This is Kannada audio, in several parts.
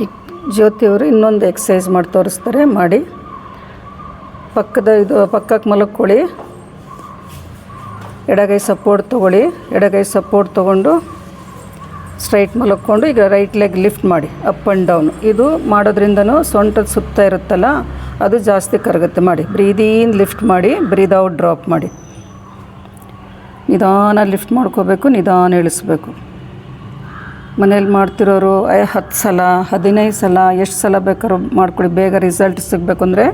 ಈಗ ಜ್ಯೋತಿಯವರು ಇನ್ನೊಂದು ಎಕ್ಸಸೈಸ್ ಮಾಡಿ ತೋರಿಸ್ತಾರೆ, ಮಾಡಿ. ಪಕ್ಕಕ್ಕೆ ಮಲಕ್ಕೊಳ್ಳಿ, ಎಡಗೈ ಸಪೋರ್ಟ್ ತೊಗೊಳ್ಳಿ. ಎಡಗೈ ಸಪೋರ್ಟ್ ತೊಗೊಂಡು ಸ್ಟ್ರೈಟ್ ಮಲಕ್ಕೊಂಡು ಈಗ ರೈಟ್ ಲೆಗ್ ಲಿಫ್ಟ್ ಮಾಡಿ, ಅಪ್ ಆ್ಯಂಡ್ ಡೌನ್. ಇದು ಮಾಡೋದ್ರಿಂದನೂ ಸೊಂಟದ ಸುತ್ತ ಇರುತ್ತಲ್ಲ ಅದು ಜಾಸ್ತಿ ಕರಗುತ್ತೆ. ಮಾಡಿ, ಬ್ರೀದ್ ಇನ್ ಲಿಫ್ಟ್ ಮಾಡಿ, ಬ್ರೀದ್ ಔಟ್ ಡ್ರಾಪ್ ಮಾಡಿ. ನಿಧಾನ ಲಿಫ್ಟ್ ಮಾಡ್ಕೋಬೇಕು, ನಿಧಾನ ಇಳಿಸ್ಬೇಕು. ಮನೇಲಿ ಮಾಡ್ತಿರೋರು 10 ಸಲ 15 ಸಲ ಎಷ್ಟು ಸಲ ಬೇಕಾದ್ರೂ ಮಾಡ್ಕೊಳ್ಳಿ. ಬೇಗ ರಿಸಲ್ಟ್ ಸಿಗಬೇಕು ಅಂದರೆ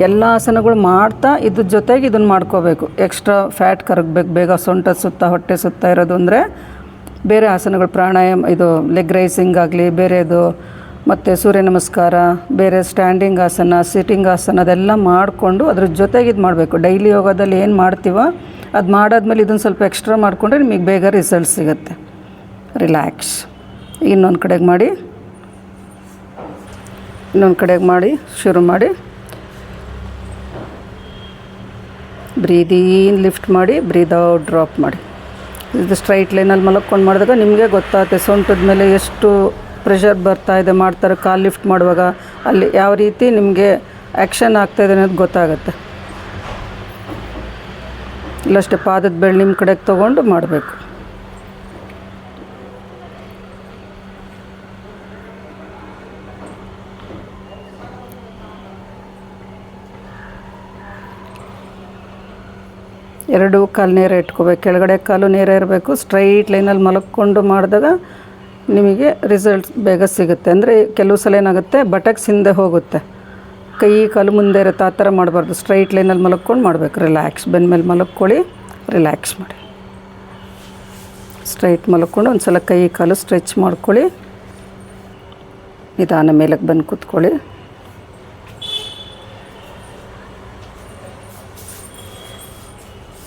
ಎಲ್ಲ ಆಸನಗಳು ಮಾಡ್ತಾ ಇದ್ರ ಜೊತೆಗೆ ಇದನ್ನು ಮಾಡ್ಕೋಬೇಕು. ಎಕ್ಸ್ಟ್ರಾ ಫ್ಯಾಟ್ ಕರಗಬೇಕು ಬೇಗ, ಸೊಂಟದ ಸುತ್ತ ಹೊಟ್ಟೆ ಸುತ್ತ ಇರೋದು ಅಂದರೆ ಬೇರೆ ಆಸನಗಳು, ಪ್ರಾಣಾಯಾಮ, ಇದು ಲೆಗ್ ರೈಸಿಂಗ್ ಆಗಲಿ, ಬೇರೆದು, ಮತ್ತು ಸೂರ್ಯ ನಮಸ್ಕಾರ, ಬೇರೆ ಸ್ಟ್ಯಾಂಡಿಂಗ್ ಆಸನ, ಸಿಟ್ಟಿಂಗ್ ಆಸನ, ಅದೆಲ್ಲ ಮಾಡಿಕೊಂಡು ಅದ್ರ ಜೊತೆಗೆ ಇದು ಮಾಡಬೇಕು. ಡೈಲಿ ಯೋಗದಲ್ಲಿ ಏನು ಮಾಡ್ತೀವೋ ಅದು ಮಾಡಾದ್ಮೇಲೆ ಇದನ್ನು ಸ್ವಲ್ಪ ಎಕ್ಸ್ಟ್ರಾ ಮಾಡಿಕೊಂಡ್ರೆ ನಿಮಗೆ ಬೇಗ ರಿಸಲ್ಟ್ ಸಿಗುತ್ತೆ. ರಿಲ್ಯಾಕ್ಸ್. ಇನ್ನೊಂದು ಕಡೆಗೆ ಮಾಡಿ, ಇನ್ನೊಂದು ಕಡೆಗೆ ಮಾಡಿ, ಶುರು ಮಾಡಿ. ಬ್ರೀದ್ ಇನ್ ಲಿಫ್ಟ್ ಮಾಡಿ, ಬ್ರೀದ್ ಔಟ್ ಡ್ರಾಪ್ ಮಾಡಿ. ಇದು ಸ್ಟ್ರೈಟ್ ಲೈನಲ್ಲಿ ಮಲಕ್ಕೊಂಡು ಮಾಡಿದಾಗ ನಿಮಗೆ ಗೊತ್ತಾಗುತ್ತೆ ಸೊಂಟದ ಮೇಲೆ ಎಷ್ಟು ಪ್ರೆಷರ್ ಬರ್ತಾ ಇದೆ. ಮಾಡ್ತಾರೆ ಕಾಲು ಲಿಫ್ಟ್ ಮಾಡುವಾಗ ಅಲ್ಲಿ ಯಾವ ರೀತಿ ನಿಮಗೆ ಆ್ಯಕ್ಷನ್ ಆಗ್ತಾಯಿದೆ ಅನ್ನೋದು ಗೊತ್ತಾಗುತ್ತೆ. ಇಲ್ಲಷ್ಟೇ ಪಾದದ ಬೆರಳು ನಿಮ್ಮ ಕಡೆಗೆ ತೊಗೊಂಡು ಮಾಡಬೇಕು. ಎರಡೂ ಕಾಲು ನೇರ ಇಟ್ಕೋಬೇಕು, ಕೆಳಗಡೆ ಕಾಲು ನೇರ ಇರಬೇಕು. ಸ್ಟ್ರೈಟ್ ಲೈನಲ್ಲಿ ಮಲಕ್ಕೊಂಡು ಮಾಡಿದಾಗ ನಿಮಗೆ ರಿಸಲ್ಟ್ಸ್ ಬೇಗ ಸಿಗುತ್ತೆ. ಅಂದರೆ ಕೆಲವು ಸಲ ಏನಾಗುತ್ತೆ ಬಟಕ್ಸ್ ಹಿಂದೆ ಹೋಗುತ್ತೆ, ಕೈ ಕಾಲು ಮುಂದೆ ಇರುತ್ತೆ. ಆ ಥರ ಮಾಡಬಾರ್ದು, ಸ್ಟ್ರೈಟ್ ಲೈನಲ್ಲಿ ಮಲಕ್ಕೊಂಡು ಮಾಡಬೇಕು. ರಿಲ್ಯಾಕ್ಸ್. ಬೆನ್ನ ಮೇಲೆ ಮಲಕ್ಕೊಳ್ಳಿ, ರಿಲ್ಯಾಕ್ಸ್ ಮಾಡಿ. ಸ್ಟ್ರೈಟ್ ಮಲಕ್ಕೊಂಡು ಒಂದು ಸಲ ಕೈ ಕಾಲು ಸ್ಟ್ರೆಚ್ ಮಾಡ್ಕೊಳ್ಳಿ. ನಿಧಾನ ಮೇಲಕ್ಕೆ ಬಂದು ಕೂತ್ಕೊಳ್ಳಿ.